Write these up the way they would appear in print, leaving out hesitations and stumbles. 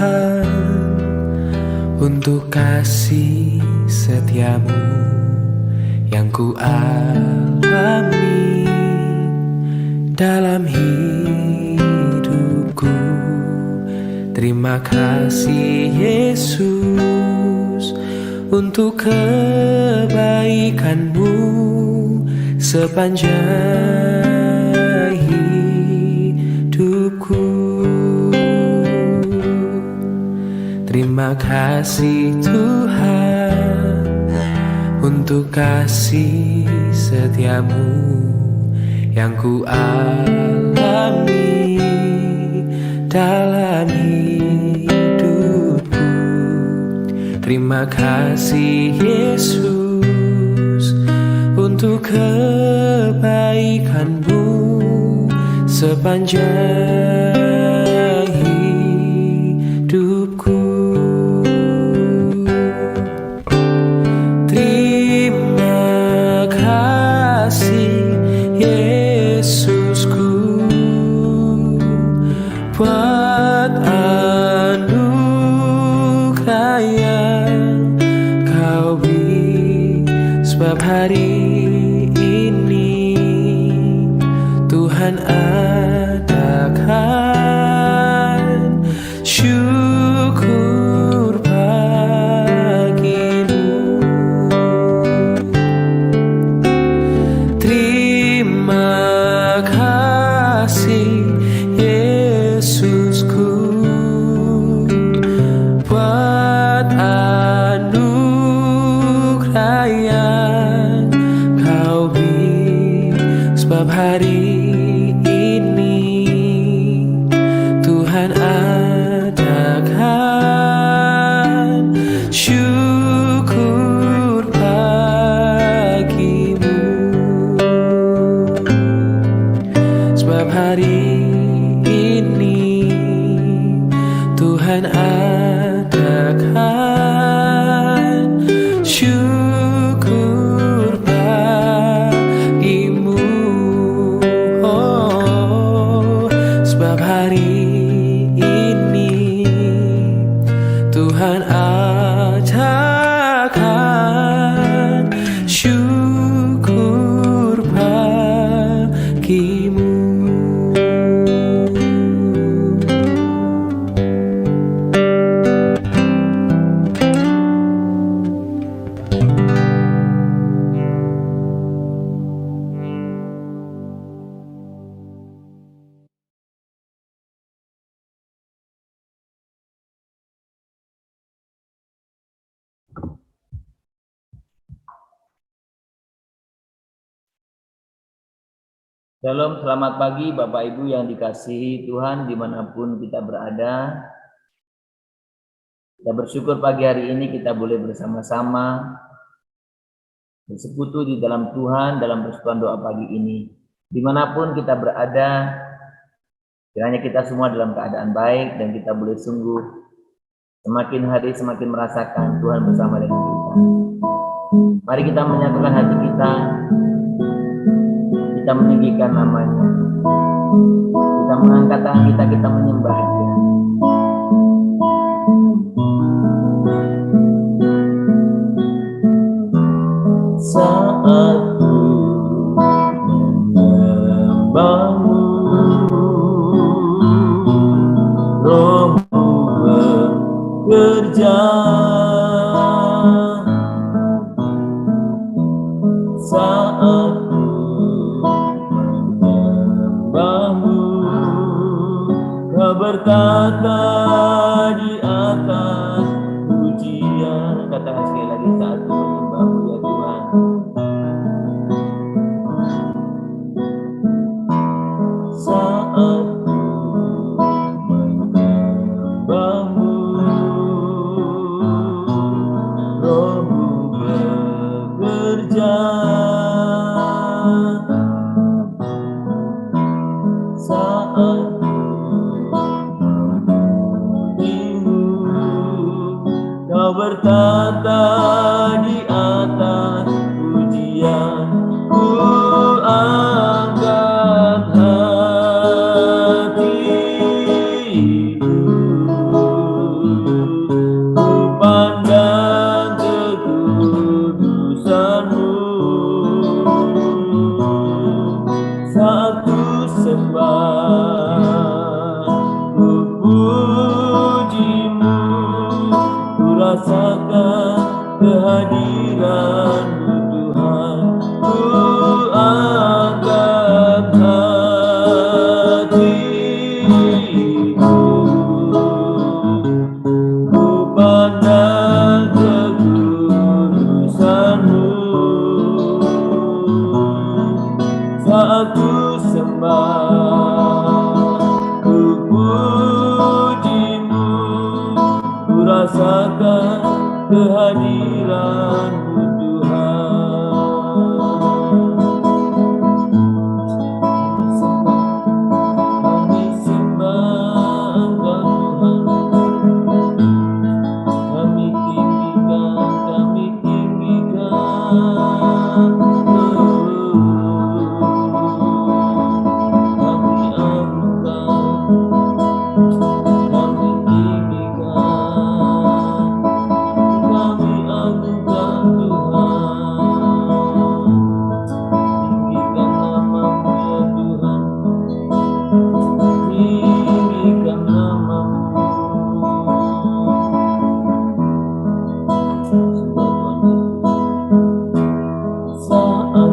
Tuhan, untuk kasih setiamu yang ku alami dalam hidupku. Terima kasih Yesus untuk kebaikanmu sepanjang hidupku. Terima kasih Tuhan untuk kasih setiamu yang ku alami dalam hidupku. Terima kasih Yesus untuk kebaikanmu sepanjang hidupku. Terima kasih Yesusku buat anugerah yang kau beri, sebab hari ini Tuhan adakan syukur bagimu. Terima kasih Yesusku buat anugerah yang kau beri, sebab hari ini Tuhan adakan syukur bagimu. Sebab hari ini Tuhan adakan syukur bagimu. Oh, sebab hari ini Tuhan adakan syukur bagimu. Shalom, selamat pagi Bapak Ibu yang dikasihi Tuhan dimanapun kita berada. Kita bersyukur pagi hari ini kita boleh bersama-sama bersekutu di dalam Tuhan dalam persekutuan doa pagi ini. Dimanapun kita berada, kiranya kita semua dalam keadaan baik dan kita boleh sungguh semakin hari semakin merasakan Tuhan bersama dengan kita. Mari kita menyatukan hati kita meninggikan namanya, kita mengangkat tangan kita menyembah Dia. Saat ku menyembahmu, Rohmu bekerja. Saat Kau berkata di atas pujian. Katakan sekali lagi, saat ku menyembahmu ya Tuhan. Saat ku menyembahmu, Rohmu bekerja. Saat Kau berkata di atas pujian, ku angkat hatiku rasakan kehadiran-Mu Tuhan. Kami sembah Engkau Tuhan, kami tinggikan, kami agukan, kami tinggikan, kami agukan Tuhan. Tinggikan nama-Mu ya Tuhan, tinggikan nama-Mu. Saat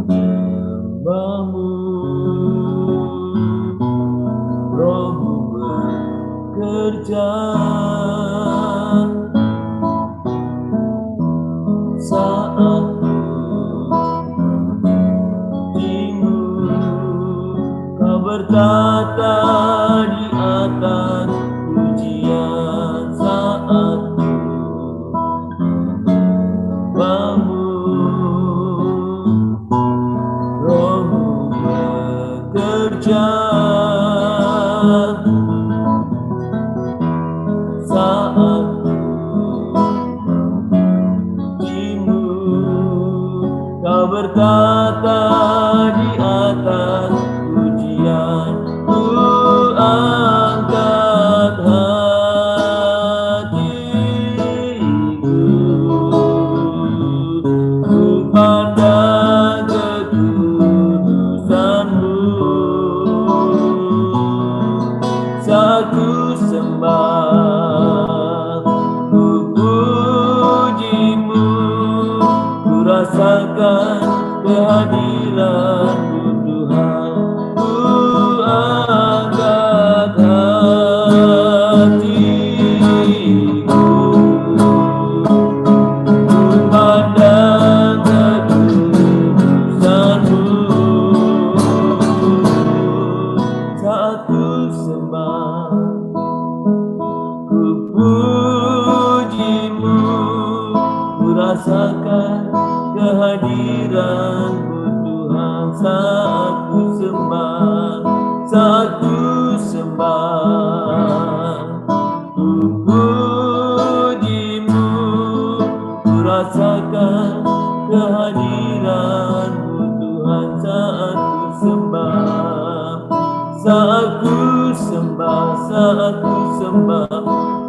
menyembah-Mu, Roh-Mu bekerja. Saat mengikuti-Mu, Kau bertata di atas pujian. Saat menyembah-Mu, Roh-Mu bekerja. Saat mengikuti-Mu, Kau bertata di atas pujian. Ku angkat hatiku, ku pandang kekudusan-Mu. Saat ku sembah, ku puji-Mu, ku rasakan kehadiran-Mu Tuhan. Ku angkat hatiku, ku pandang kekudusan-Mu. Saat ku sembah, ku puji-Mu, ku rasakan kehadiran-Mu Tuhan. Saat ku sembah, saat ku sembah, ku puji-Mu, ku rasakan kehadiran-Mu Tuhan. Saat ku sembah, saat ku sembah, saat ku sembah,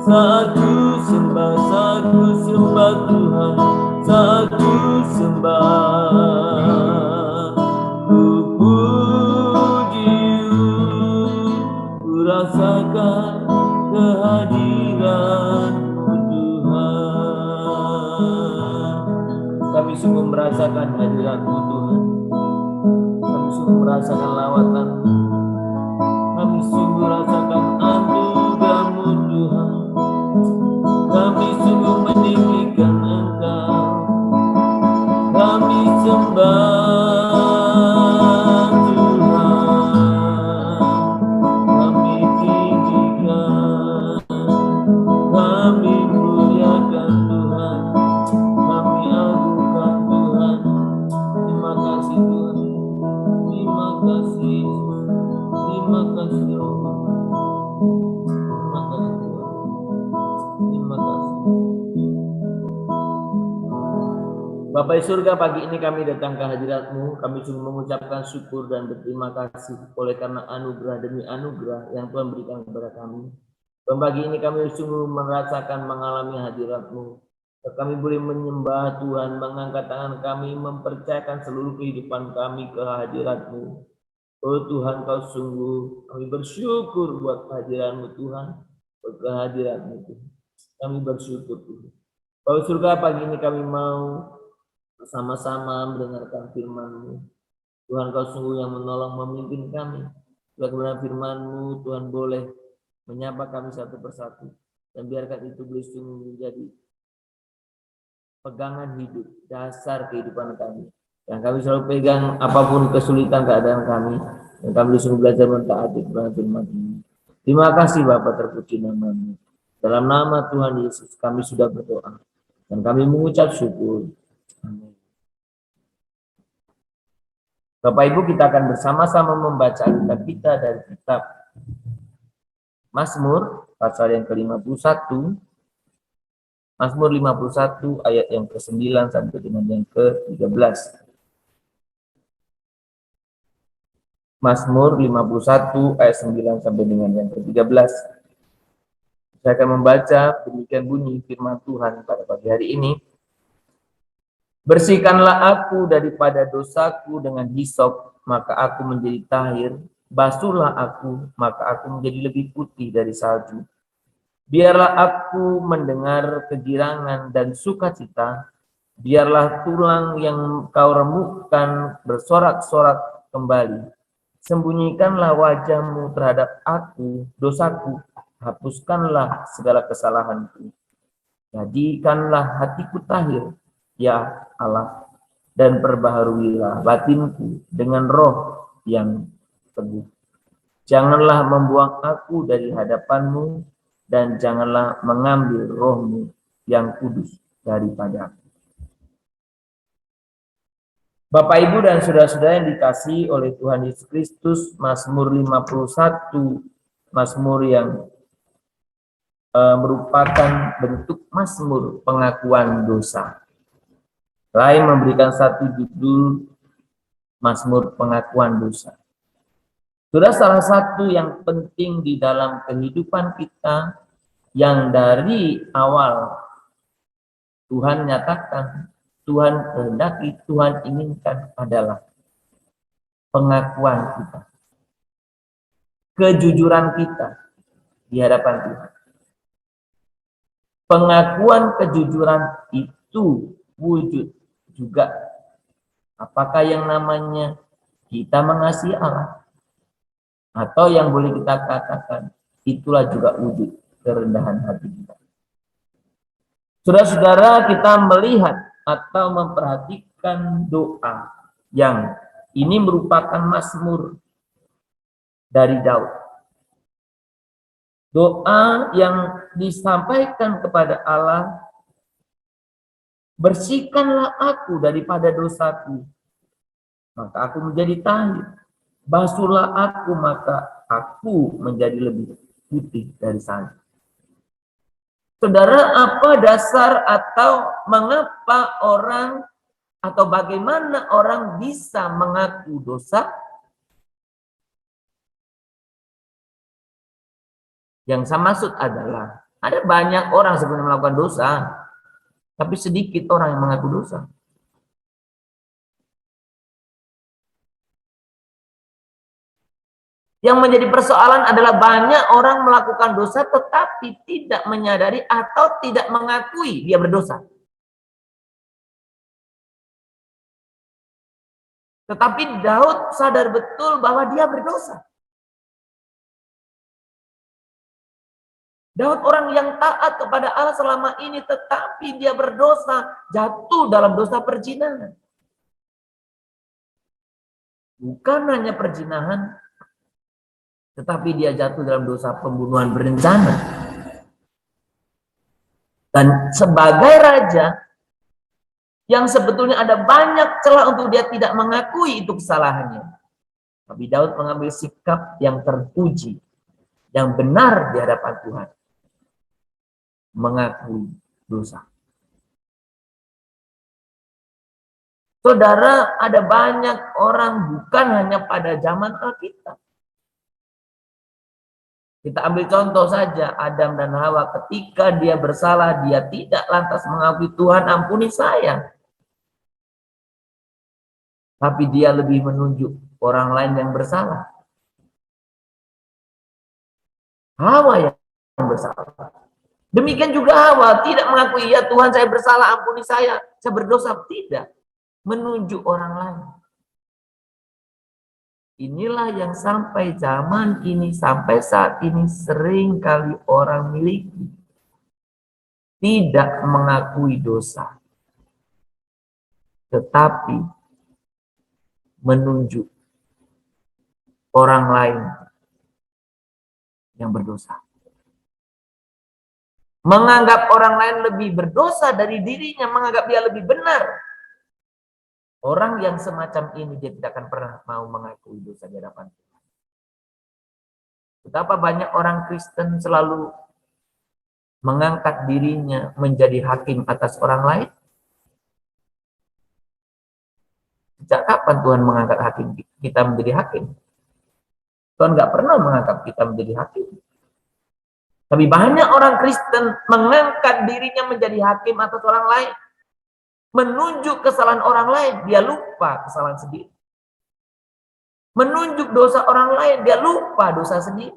saat ku sembah, saat ku sembah Tuhan. Saat ku sembah, ku puji-Mu, ku rasakan kehadiran-Mu Tuhan. Kami sungguh merasakan hadirat-Mu Tuhan. Kami sungguh merasakan lawatan-Mu. Kami sungguh rasakan anugerah-Mu Tuhan. Kami sungguh meninggikan Engkau. Kami sembah Tuhan. Kami tinggikan, kami muliakan Tuhan. Kami agungkan Tuhan. Terima kasih Tuhan. Terima kasih. Terima kasih Allah. Terima kasih Tuhan. Terima kasih. Bapa di surga, pagi ini kami datang ke hadirat-Mu. Kami sungguh mengucapkan syukur dan berterima kasih oleh karena anugerah demi anugerah yang Tuhan berikan kepada kami. Dan pagi ini kami sungguh merasakan mengalami hadirat-Mu. Kami boleh menyembah Tuhan, mengangkat tangan kami, mempercayakan seluruh kehidupan kami ke hadirat-Mu. Oh Tuhan, Kau sungguh, kami bersyukur buat kehadiran-Mu Tuhan, buat kehadiran-Mu Tuhan. Kami bersyukur Tuhan. Bapa surga, pagi ini kami mau bersama-sama mendengarkan firman-Mu. Tuhan, Kau sungguh yang menolong memimpin kami. Bila kebenaran firman-Mu, Tuhan boleh menyapa kami satu persatu. Dan biarkan itu boleh sungguh menjadi pegangan hidup, dasar kehidupan kami. Yang kami selalu pegang apapun kesulitan keadaan kami. Dan kami sungguh belajar mentaati kebenaran firman ini. Terima kasih Bapa, terpuji nama-Mu. Dalam nama Tuhan Yesus kami sudah berdoa dan kami mengucap syukur. Amin. Bapak Ibu, kita akan bersama-sama membaca Alkitab kita dari kitab Mazmur pasal yang ke-51. Mazmur 51 ayat yang ke-9 sampai dengan yang ke-13. Mazmur 51 ayat 9 sampai dengan yang ke-13. Saya akan membaca, demikian bunyi firman Tuhan pada pagi hari ini. Bersihkanlah aku daripada dosaku dengan hisop, maka aku menjadi tahir. Basuhlah aku, maka aku menjadi lebih putih dari salju. Biarlah aku mendengar kegirangan dan sukacita. Biarlah tulang yang kau remukkan bersorak-sorak kembali. Sembunyikanlah wajahmu terhadap aku, dosaku. Hapuskanlah segala kesalahanku. Jadikanlah hatiku tahir, ya Allah, dan perbaharuilah batinku dengan roh yang teguh. Janganlah membuang aku dari hadapanmu, dan janganlah mengambil rohmu yang kudus daripada aku. Bapak, Ibu, dan saudara-saudara yang dikasihi oleh Tuhan Yesus Kristus, Mazmur 51, Mazmur yang merupakan bentuk Mazmur pengakuan dosa. Lain memberikan satu judul Mazmur pengakuan dosa. Sudah salah satu yang penting di dalam kehidupan kita yang dari awal Tuhan nyatakan, Tuhan kehendaki, Tuhan inginkan adalah pengakuan kita, kejujuran kita di hadapan Tuhan. Pengakuan kejujuran itu wujud juga apakah yang namanya kita mengasihi Allah, atau yang boleh kita katakan itulah juga wujud kerendahan hati kita. Saudara-saudara, kita melihat atau memperhatikan doa yang ini merupakan mazmur dari Daud. Doa yang disampaikan kepada Allah, bersihkanlah aku daripada dosaku, maka aku menjadi tahir. Basuhlah aku, maka aku menjadi lebih putih dari salju. Saudara, apa dasar atau mengapa orang atau bagaimana orang bisa mengaku dosa? Yang saya maksud adalah ada banyak orang sebenarnya melakukan dosa, tapi sedikit orang yang mengaku dosa. Yang menjadi persoalan adalah banyak orang melakukan dosa tetapi tidak menyadari atau tidak mengakui dia berdosa. Tetapi Daud sadar betul bahwa dia berdosa. Daud orang yang taat kepada Allah selama ini, tetapi dia berdosa, jatuh dalam dosa perzinahan. Bukan hanya perzinahan, tetapi dia jatuh dalam dosa pembunuhan berencana. Dan sebagai raja, yang sebetulnya ada banyak celah untuk dia tidak mengakui itu kesalahannya. Tapi Daud mengambil sikap yang terpuji, yang benar di hadapan Tuhan. Mengakui dosa. Saudara, ada banyak orang bukan hanya pada zaman Alkitab. Kita ambil contoh saja Adam dan Hawa, ketika dia bersalah, dia tidak lantas mengakui Tuhan ampuni saya. Tapi dia lebih menunjuk orang lain yang bersalah. Hawa yang bersalah. Demikian juga Hawa tidak mengakui, ya Tuhan saya bersalah, ampuni saya berdosa. Tidak. Menunjuk orang lain. Inilah yang sampai zaman ini, sampai saat ini sering kali orang miliki. Tidak mengakui dosa. Tetapi menunjuk orang lain yang berdosa. Menganggap orang lain lebih berdosa dari dirinya, menganggap dia lebih benar. Orang yang semacam ini dia tidak akan pernah mau mengakui dosa di hadapan Tuhan. Betapa banyak orang Kristen selalu mengangkat dirinya menjadi hakim atas orang lain. Sejak kapan Tuhan mengangkat hakim kita menjadi hakim? Tuhan nggak pernah mengangkat kita menjadi hakim. Tapi banyak orang Kristen mengangkat dirinya menjadi hakim atas orang lain. Menunjuk kesalahan orang lain, dia lupa kesalahan sendiri. Menunjuk dosa orang lain, dia lupa dosa sendiri.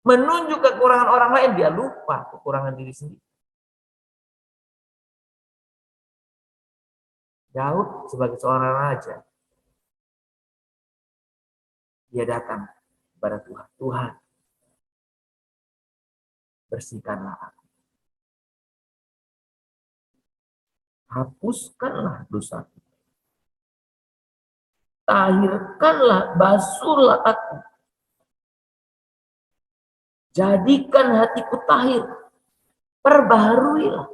Menunjuk kekurangan orang lain, dia lupa kekurangan diri sendiri. Daud sebagai seorang raja, dia datang kepada Tuhan. Tuhan, bersihkanlah aku. Hapuskanlah dosaku. Tahirkanlah, basuhlah aku. Jadikan hatiku tahir. Perbaharuilah.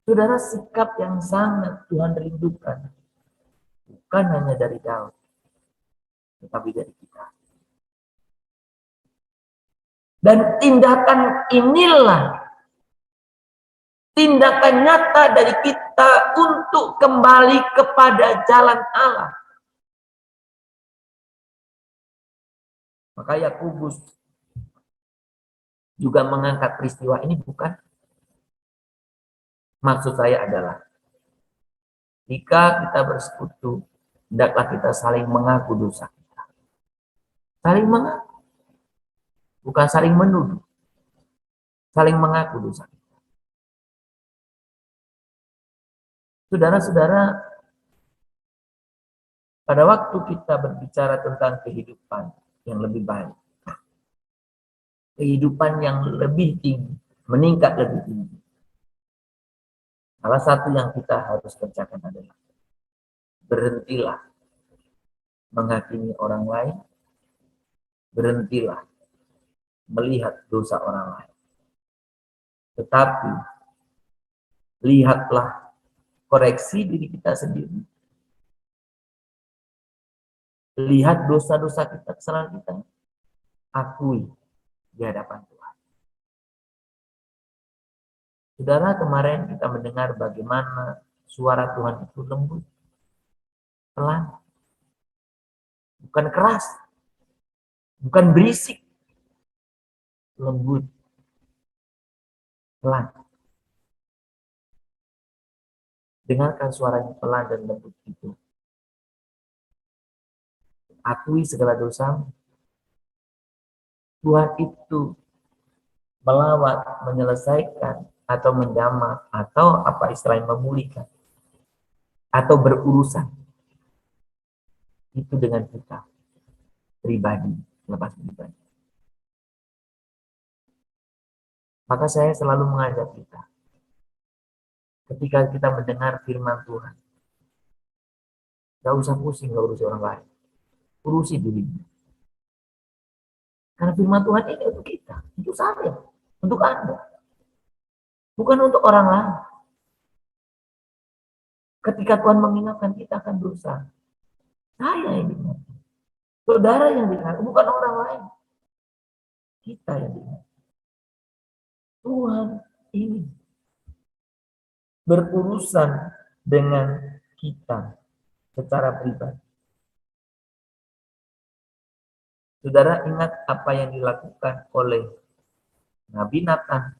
Saudara, sikap yang sangat Tuhan rindukan. Bukan hanya dari Daud, tetapi dari kita. Dan tindakan inilah tindakan nyata dari kita untuk kembali kepada jalan Allah. Maka Yakobus juga mengangkat peristiwa ini, bukan? Maksud saya adalah, jika kita bersekutu, hendaklah kita saling mengaku dosa kita. Saling mengaku. Bukan saling menuduh. Saling mengaku dosa kita. Saudara-saudara, pada waktu kita berbicara tentang kehidupan yang lebih baik, kehidupan yang lebih tinggi, meningkat lebih tinggi, salah satu yang kita harus kerjakan adalah berhentilah menghakimi orang lain, berhentilah melihat dosa orang lain. Tetapi lihatlah, koreksi diri kita sendiri. Lihat dosa-dosa kita, kesalahan kita, akui di hadapan Tuhan. Saudara, kemarin kita mendengar bagaimana suara Tuhan itu lembut, pelan, bukan keras, bukan berisik, lembut, pelan. Dengarkan suaranya pelan dan lembut itu. Akui segala dosa. Tuhan itu melawat, menyelesaikan, atau menjamah, atau apa istilahnya, memulihkan, atau berurusan. Itu dengan kita pribadi, lepas pribadi. Maka saya selalu mengajak kita, ketika kita mendengar firman Tuhan, gak usah pusing, gak urusi orang lain, urusi dirinya. Karena firman Tuhan ini untuk kita, untuk saya, untuk Anda, bukan untuk orang lain. Ketika Tuhan mengingatkan, kita akan berusaha. Saya yang diingat, saudara yang diingat, bukan orang lain. Kita yang diingat. Tuhan ini berurusan dengan kita secara pribadi. Saudara ingat apa yang dilakukan oleh Nabi Nathan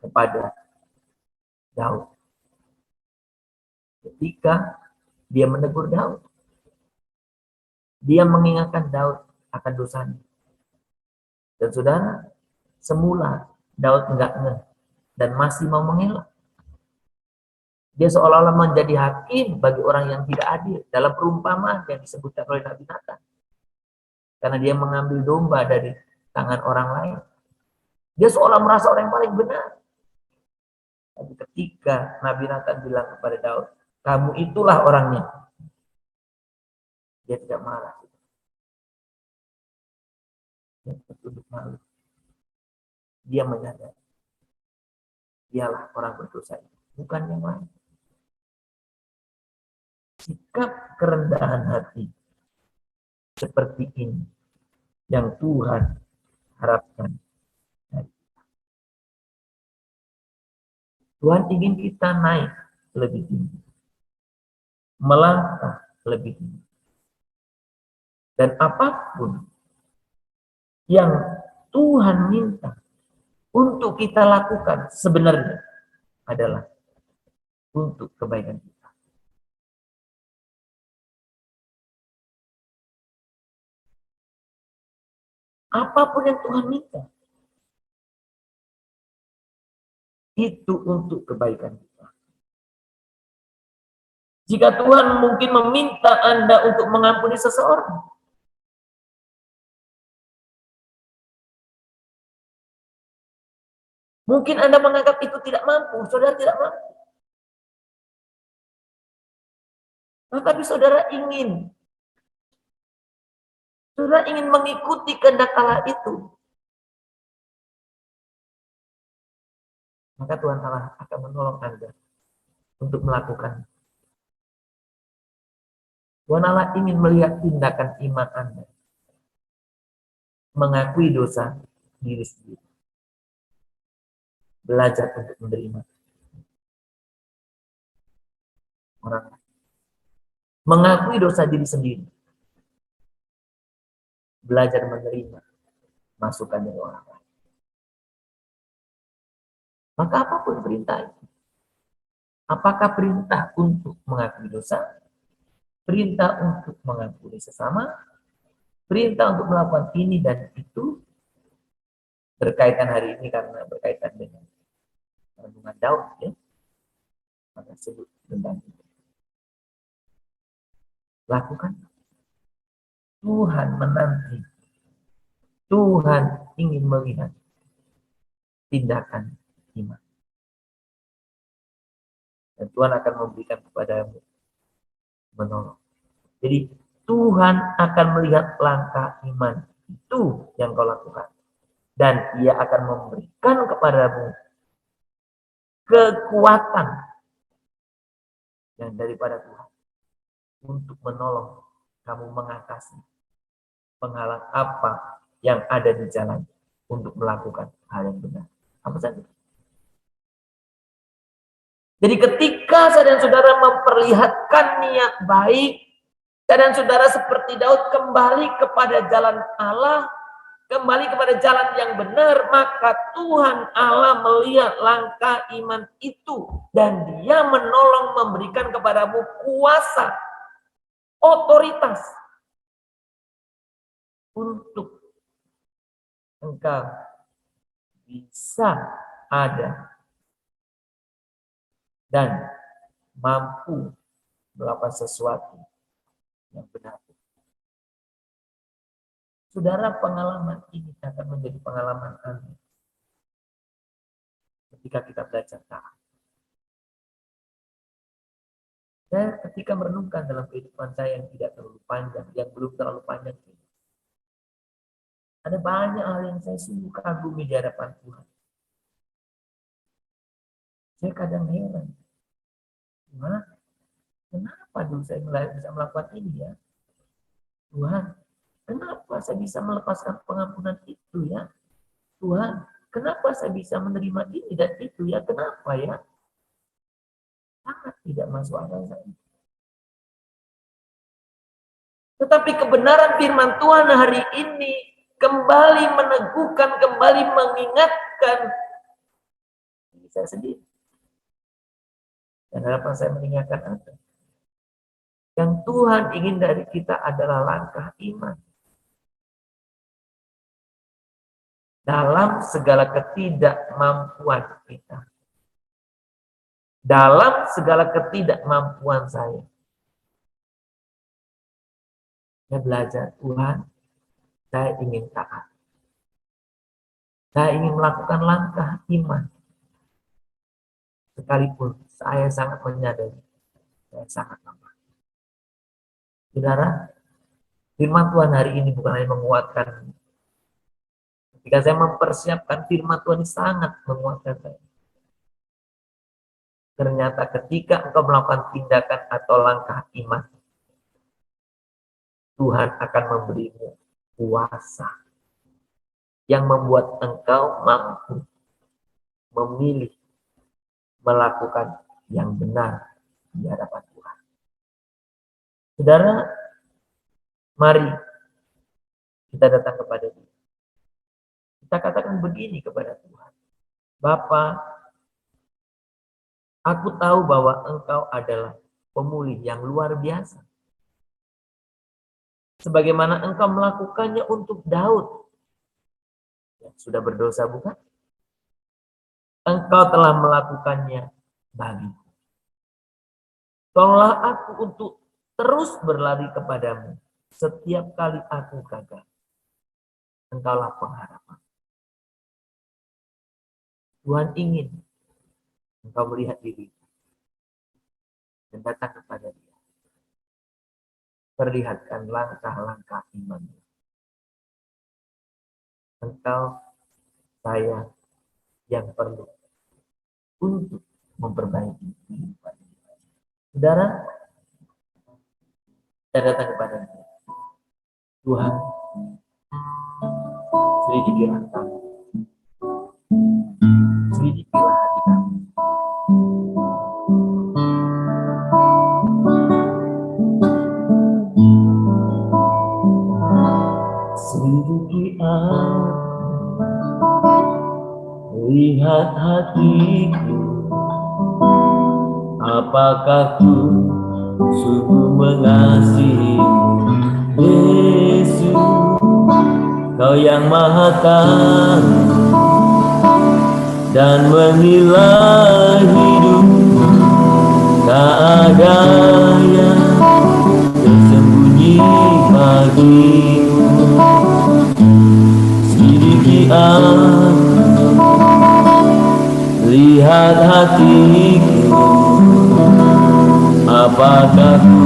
kepada Daud. Ketika dia menegur Daud, dia mengingatkan Daud akan dosanya. Dan saudara, semula Daud enggak ngeh dan masih mau mengelak. Dia seolah-olah menjadi hakim bagi orang yang tidak adil dalam perumpamaan yang disebutkan oleh Nabi Nathan. Karena dia mengambil domba dari tangan orang lain. Dia seolah merasa orang yang paling benar. Tapi ketika Nabi Nathan bilang kepada Daud, kamu itulah orangnya, dia tidak marah. yang bertunduk malu. Dia menyadari dialah orang berdosa, bukan yang lain. Sikap kerendahan hati seperti ini yang Tuhan harapkan. Tuhan ingin kita naik lebih tinggi, melangkah lebih tinggi. Dan apapun yang Tuhan minta untuk kita lakukan sebenarnya adalah untuk kebaikan kita. Apapun yang Tuhan minta, itu untuk kebaikan kita. Jika Tuhan mungkin meminta Anda untuk mengampuni seseorang, mungkin Anda menganggap itu tidak mampu, saudara tidak mampu. Tetapi saudara ingin mengikuti kehendak Allah itu. Maka Tuhan Allah akan menolong Anda untuk melakukan. Tuhan Allah ingin melihat tindakan iman Anda. Mengakui dosa diri sendiri. Belajar untuk menerima orang lain. Mengakui dosa diri sendiri. Belajar menerima masukan dari orang lain. Maka apapun perintah itu. Apakah perintah untuk mengakui dosa? Perintah untuk mengampuni sesama? Perintah untuk melakukan ini dan itu? Berkaitan hari ini karena berkaitan dengan renungan Daud, ya. Maka sebut tentang itu. Lakukan. Tuhan menanti. Tuhan ingin melihat tindakan iman. Dan Tuhan akan memberikan kepadamu menolong. Jadi Tuhan akan melihat langkah iman itu yang kau lakukan. Dan Ia akan memberikan kepadamu kekuatan yang daripada Tuhan untuk menolong kamu mengatasi penghalang apa yang ada di jalan untuk melakukan hal yang benar. Apa saja. Jadi ketika saudara-saudara memperlihatkan niat baik, saudara-saudara seperti Daud kembali kepada jalan Allah, kembali kepada jalan yang benar, maka Tuhan Allah melihat langkah iman itu dan Dia menolong memberikan kepadamu kuasa, otoritas untuk engkau bisa ada dan mampu melakukan sesuatu yang benar. Saudara, pengalaman ini akan menjadi pengalaman Anda ketika kita belajar taat. Saya ketika merenungkan dalam kehidupan saya yang tidak terlalu panjang, yang belum terlalu panjang ini, ada banyak hal yang saya sungguh kagumi di hadapan Tuhan. Saya kadang heran, Tuhan, kenapa dulu saya bisa melakukan ini ya? Tuhan, kenapa saya bisa melepaskan pengampunan itu ya? Tuhan, kenapa saya bisa menerima ini dan itu ya? Kenapa ya? Sangat tidak masuk akal saya. Tetapi kebenaran firman Tuhan hari ini kembali meneguhkan, kembali mengingatkan diri saya sendiri. Dan harapan saya mengingatkan Anda. Yang Tuhan ingin dari kita adalah langkah iman. Dalam segala ketidakmampuan kita. Dalam segala ketidakmampuan saya. Saya belajar, Tuhan, saya ingin taat. Saya ingin melakukan langkah iman. Sekalipun saya sangat menyadari, saya sangat lemah. Saudara, firman Tuhan hari ini bukan hanya menguatkan Ketika saya mempersiapkan firman Tuhan ini sangat menguatkan saya. Ternyata ketika engkau melakukan tindakan atau langkah iman, Tuhan akan memberimu kuasa yang membuat engkau mampu memilih melakukan yang benar di hadapan Tuhan. Saudara, mari kita datang kepada Dia. Kita katakan begini kepada Tuhan. Bapa, aku tahu bahwa Engkau adalah pemulih yang luar biasa. Sebagaimana Engkau melakukannya untuk Daud. Yang sudah berdosa bukan? Engkau telah melakukannya bagiku. Tolonglah aku untuk terus berlari kepadamu. Setiap kali aku gagal. Engkaulah pengharapan. Tuhan ingin engkau melihat diri dan datang kepada Dia. Perlihatkan langkah-langkah imanmu. Engkau, saya yang perlu untuk memperbaiki kehidupan. Saudara, saya datang kepada Dia. Tuhan, selidikilah kami. Selidikilah hati kami. Selidiki aku, lihat hatiku, apakah ku sungguh mengasihimu, Yesus, Kau yang Maha Tahu dan menilai hidupku, tak ada yang tersembunyi bagimu. Selidiki aku, lihat hatiku, apakah ku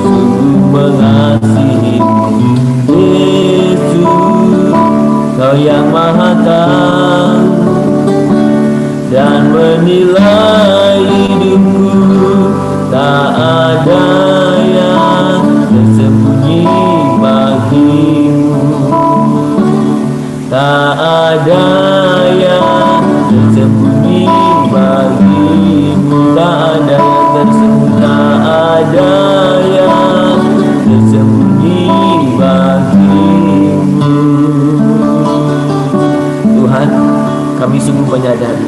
sungguh mengasihimu, Yesus, Kau yang Maha Tahu dan menilai hidupku, tak ada yang tersembunyi bagimu, tak ada yang tersembunyi bagimu, tak ada yang tersembunyi, tak ada yang tersembunyi bagimu. Tuhan, kami sungguh menyadari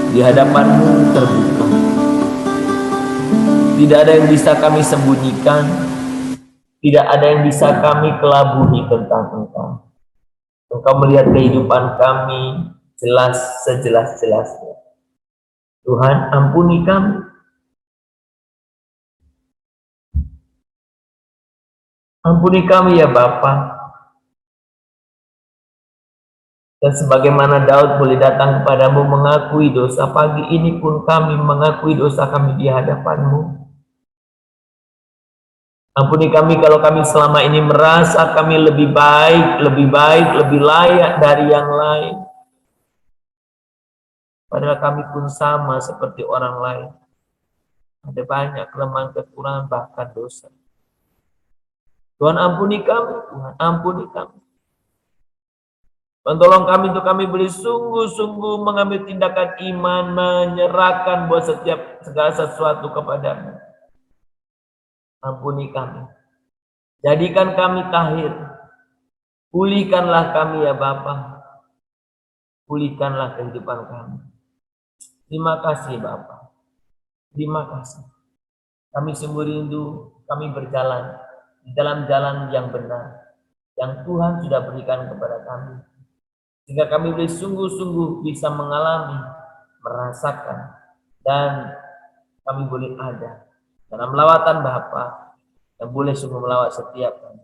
di hadapan-Mu terbuka. Tidak ada yang bisa kami sembunyikan, tidak ada yang bisa kami kelabuhi tentang Engkau. Engkau melihat kehidupan kami jelas sejelas-jelasnya. Tuhan, ampuni kami. Ampuni kami ya Bapa. Dan sebagaimana Daud boleh datang kepadamu mengakui dosa, pagi ini pun kami mengakui dosa kami di hadapan-Mu. Ampuni kami kalau kami selama ini merasa kami lebih baik, lebih layak dari yang lain. Padahal kami pun sama seperti orang lain. Ada banyak kelemahan, kekurangan, bahkan dosa. Tuhan ampuni kami, Tuhan ampuni kami. Tolong kami untuk kami boleh sungguh-sungguh mengambil tindakan iman, menyerahkan buat segala sesuatu kepada-Mu. Ampuni kami. Jadikan kami tahir. Pulihkanlah kami ya Bapa. Pulihkanlah kehidupan kami. Terima kasih Bapa. Terima kasih. Kami sungguh rindu, kami berjalan di dalam jalan yang benar, yang Tuhan sudah berikan kepada kami. Sehingga kami boleh sungguh-sungguh bisa mengalami, merasakan, dan kami boleh ada dalam lawatan Bapa yang boleh sungguh melawat setiap kami.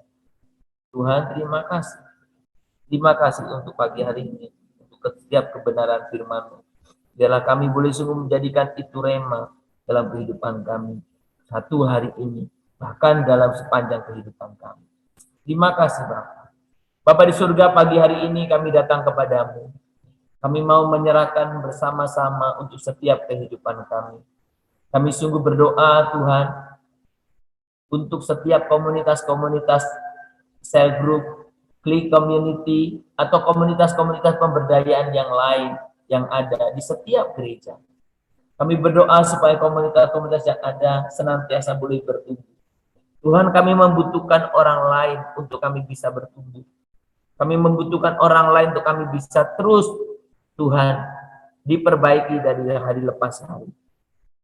Tuhan, terima kasih. Terima kasih untuk pagi hari ini, untuk setiap kebenaran firman-Mu. Biarlah kami boleh sungguh menjadikan itu rema dalam kehidupan kami satu hari ini, bahkan dalam sepanjang kehidupan kami. Terima kasih Bapa. Bapa di surga, pagi hari ini kami datang kepadamu. Kami mau menyerahkan bersama-sama untuk setiap kehidupan kami. Kami sungguh berdoa Tuhan untuk setiap komunitas-komunitas cell group, klik community, atau komunitas-komunitas pemberdayaan yang lain yang ada di setiap gereja. Kami berdoa supaya komunitas-komunitas yang ada senantiasa boleh bertumbuh. Tuhan, kami membutuhkan orang lain untuk kami bisa bertumbuh. Kami membutuhkan orang lain untuk kami bisa terus, Tuhan, diperbaiki dari hari lepas hari.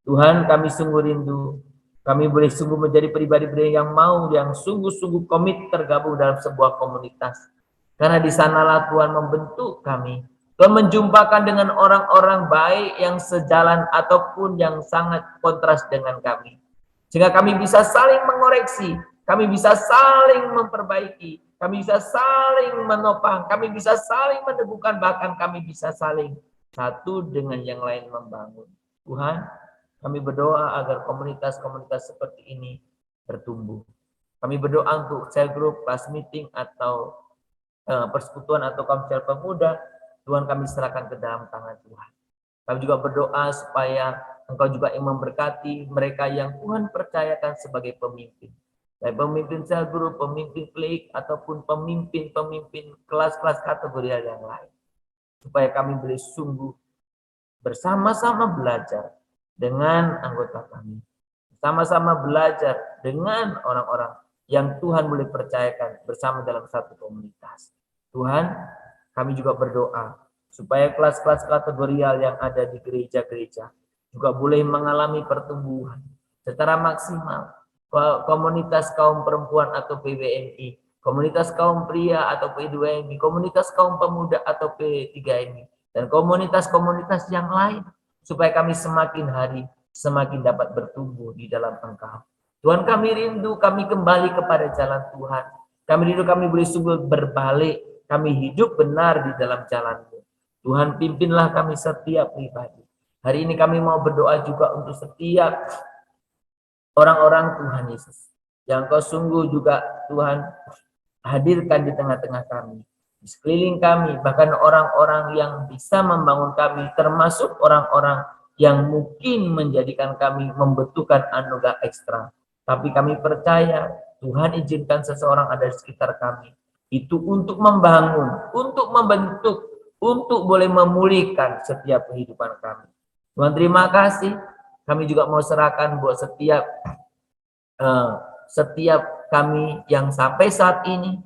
Tuhan, kami sungguh rindu. Kami boleh sungguh menjadi pribadi-pribadi yang mau, yang sungguh-sungguh komit tergabung dalam sebuah komunitas. Karena di sanalah Tuhan membentuk kami. Tuhan menjumpakan dengan orang-orang baik yang sejalan ataupun yang sangat kontras dengan kami. Sehingga kami bisa saling mengoreksi, kami bisa saling memperbaiki, kami bisa saling menopang, kami bisa saling meneguhkan, bahkan kami bisa saling satu dengan yang lain membangun. Tuhan, kami berdoa agar komunitas-komunitas seperti ini bertumbuh. Kami berdoa untuk cell group, class meeting, atau persekutuan atau kaum pemuda. Tuhan, kami serahkan ke dalam tangan Tuhan. Kami juga berdoa supaya Engkau juga yang memberkati mereka yang Tuhan percayakan sebagai pemimpin. Baik pemimpin cell group, pemimpin klik, ataupun pemimpin-pemimpin kelas-kelas kategori yang lain. Supaya kami boleh sungguh bersama-sama belajar dengan anggota kami. Sama-sama belajar dengan orang-orang yang Tuhan boleh percayakan bersama dalam satu komunitas. Tuhan, kami juga berdoa supaya kelas-kelas kategorial yang ada di gereja-gereja juga boleh mengalami pertumbuhan secara maksimal. Komunitas kaum perempuan atau PWNI, komunitas kaum pria atau P2MI, komunitas kaum pemuda atau P3MI, dan komunitas-komunitas yang lain, supaya kami semakin hari semakin dapat bertumbuh di dalam Engkau. Tuhan, kami rindu kami kembali kepada jalan Tuhan. Kami rindu kami boleh sungguh berbalik, kami hidup benar di dalam jalan-Mu. Tuhan, pimpinlah kami setiap pribadi. Hari ini kami mau berdoa juga untuk setiap orang-orang Tuhan Yesus yang Kau sungguh juga Tuhan hadirkan di tengah-tengah kami, di sekeliling kami, bahkan orang-orang yang bisa membangun kami, termasuk orang-orang yang mungkin menjadikan kami membutuhkan anugerah ekstra. Tapi kami percaya Tuhan izinkan seseorang ada di sekitar kami, itu untuk membangun, untuk membentuk, untuk boleh memulihkan setiap kehidupan kami. Tuhan, terima kasih. Kami juga mau serahkan buat setiap kami yang sampai saat ini,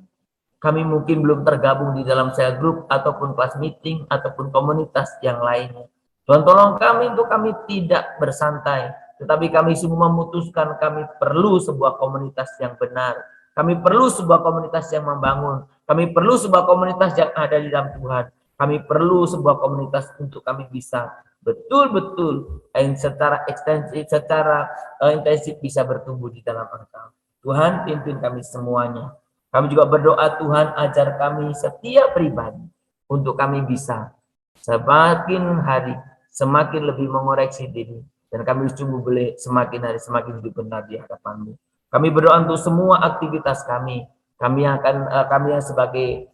kami mungkin belum tergabung di dalam cell group ataupun kelas meeting ataupun komunitas yang lainnya. Tuhan, tolong kami untuk kami tidak bersantai, tetapi kami semua memutuskan kami perlu sebuah komunitas yang benar. Kami perlu sebuah komunitas yang membangun. Kami perlu sebuah komunitas yang ada di dalam Tuhan. Kami perlu sebuah komunitas untuk kami bisa betul-betul secara ekstensif, secara intensif bisa bertumbuh di dalam Engkau. Tuhan, pimpin kami semuanya. Kami juga berdoa Tuhan, ajar kami setiap pribadi untuk kami bisa semakin hari semakin lebih mengoreksi diri, dan kami sungguh boleh semakin hari semakin hidup benar di hadapan-Mu. Kami berdoa untuk semua aktivitas kami. Kami yang sebagai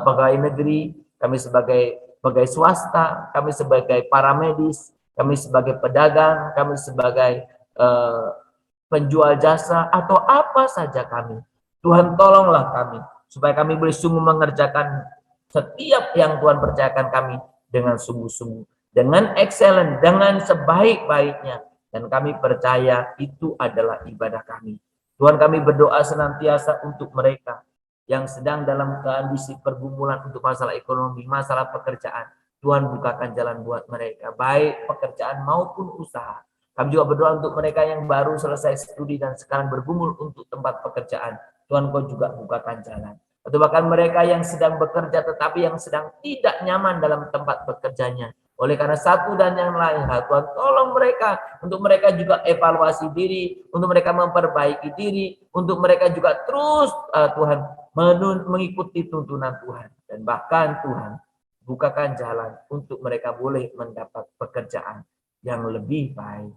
pegawai negeri, kami sebagai pegawai swasta, kami sebagai para medis, kami sebagai pedagang, kami sebagai penjual jasa, atau apa saja kami. Tuhan, tolonglah kami, supaya kami boleh sungguh mengerjakan setiap yang Tuhan percayakan kami dengan sungguh-sungguh, dengan excellent, dengan sebaik-baiknya. Dan kami percaya itu adalah ibadah kami. Tuhan, kami berdoa senantiasa untuk mereka yang sedang dalam kondisi pergumulan untuk masalah ekonomi, masalah pekerjaan. Tuhan, bukakan jalan buat mereka, baik pekerjaan maupun usaha. Kami juga berdoa untuk mereka yang baru selesai studi dan sekarang bergumul untuk tempat pekerjaan. Tuhan, Kau juga bukakan jalan. Atau bahkan mereka yang sedang bekerja tetapi yang sedang tidak nyaman dalam tempat bekerjanya. Oleh karena satu dan yang lain hal, Tuhan tolong mereka, untuk mereka juga evaluasi diri, untuk mereka memperbaiki diri, untuk mereka juga terus Tuhan mengikuti tuntunan Tuhan. Dan bahkan Tuhan bukakan jalan untuk mereka boleh mendapat pekerjaan yang lebih baik.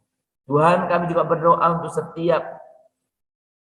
Tuhan, kami juga berdoa untuk setiap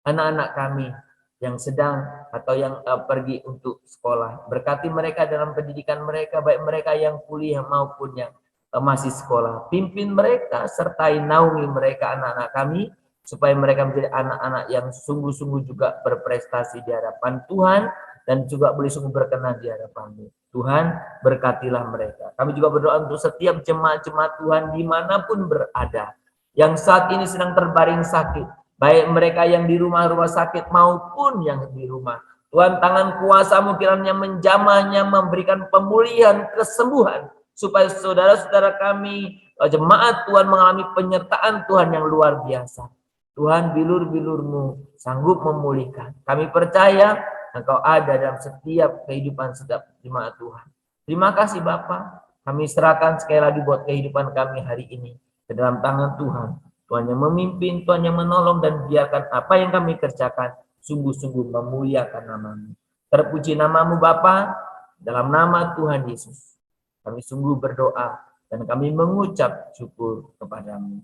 anak-anak kami yang sedang atau yang pergi untuk sekolah. Berkati mereka dalam pendidikan mereka, baik mereka yang kuliah maupun yang masih sekolah. Pimpin mereka, sertai naungi mereka anak-anak kami, supaya mereka menjadi anak-anak yang sungguh-sungguh juga berprestasi di hadapan Tuhan, dan juga boleh sungguh berkenan di hadapan-Mu. Tuhan, berkatilah mereka. Kami juga berdoa untuk setiap jemaat-jemaat Tuhan dimanapun berada, yang saat ini sedang terbaring sakit, baik mereka yang di rumah-rumah sakit maupun yang di rumah. Tuhan, tangan kuasa-Mu kiranya menjamahnya, memberikan pemulihan, kesembuhan, supaya saudara-saudara kami, jemaat Tuhan, mengalami penyertaan Tuhan yang luar biasa. Tuhan, bilur-bilur-Mu sanggup memulihkan. Kami percaya Engkau ada dalam setiap kehidupan setiap jemaat Tuhan. Terima kasih Bapa. Kami serahkan sekali lagi buat kehidupan kami hari ini ke dalam tangan Tuhan. Tuhan yang memimpin, Tuhan yang menolong, dan biarkan apa yang kami kerjakan sungguh-sungguh memuliakan nama-Mu. Terpuji nama-Mu Bapa, dalam nama Tuhan Yesus. Kami sungguh berdoa dan kami mengucap syukur kepada-Mu.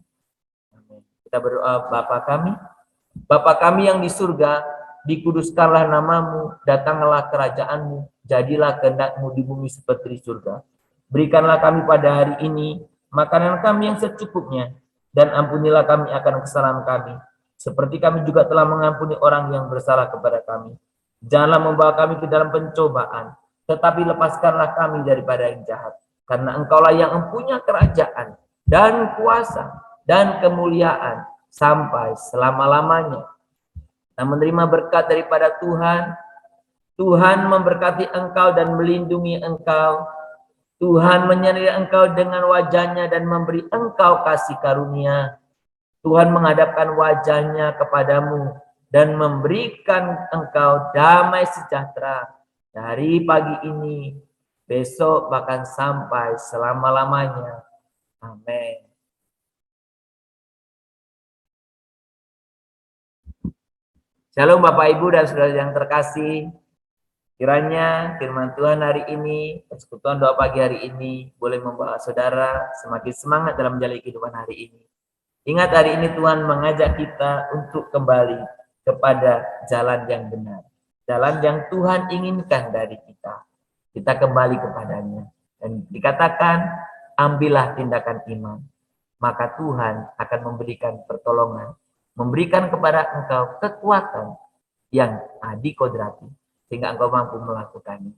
Amin. Kita berdoa, Bapa kami yang di surga, dikuduskanlah nama-Mu, datanglah kerajaan-Mu, jadilah kehendak-Mu di bumi seperti di surga. Berikanlah kami pada hari ini makanan kami yang secukupnya, dan ampunilah kami akan kesalahan kami, seperti kami juga telah mengampuni orang yang bersalah kepada kami. Janganlah membawa kami ke dalam pencobaan, tetapi lepaskanlah kami daripada yang jahat. Karena Engkaulah yang mempunyai kerajaan, dan kuasa, dan kemuliaan, sampai selama-lamanya. Kita menerima berkat daripada Tuhan. Tuhan memberkati engkau dan melindungi engkau. Tuhan menyertai engkau dengan wajahnya dan memberi engkau kasih karunia. Tuhan menghadapkan wajahnya kepadamu dan memberikan engkau damai sejahtera dari pagi ini, besok, bahkan sampai selama-lamanya. Amin. Shalom Bapak Ibu dan saudara yang terkasih. Kiranya firman Tuhan hari ini, persekutuan doa pagi hari ini, boleh membawa saudara semakin semangat dalam menjalani kehidupan hari ini. Ingat, hari ini Tuhan mengajak kita untuk kembali kepada jalan yang benar. Jalan yang Tuhan inginkan dari kita. Kita kembali kepadanya. Dan dikatakan, ambillah tindakan iman. Maka Tuhan akan memberikan pertolongan. Memberikan kepada engkau kekuatan yang adikodrati, sehingga engkau mampu melakukannya.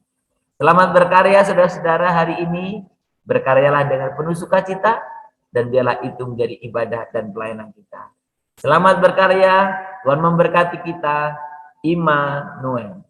Selamat berkarya saudara-saudara hari ini. Berkaryalah dengan penuh sukacita, dan biarlah itu menjadi ibadah dan pelayanan kita. Selamat berkarya, Tuhan memberkati kita. Immanuel.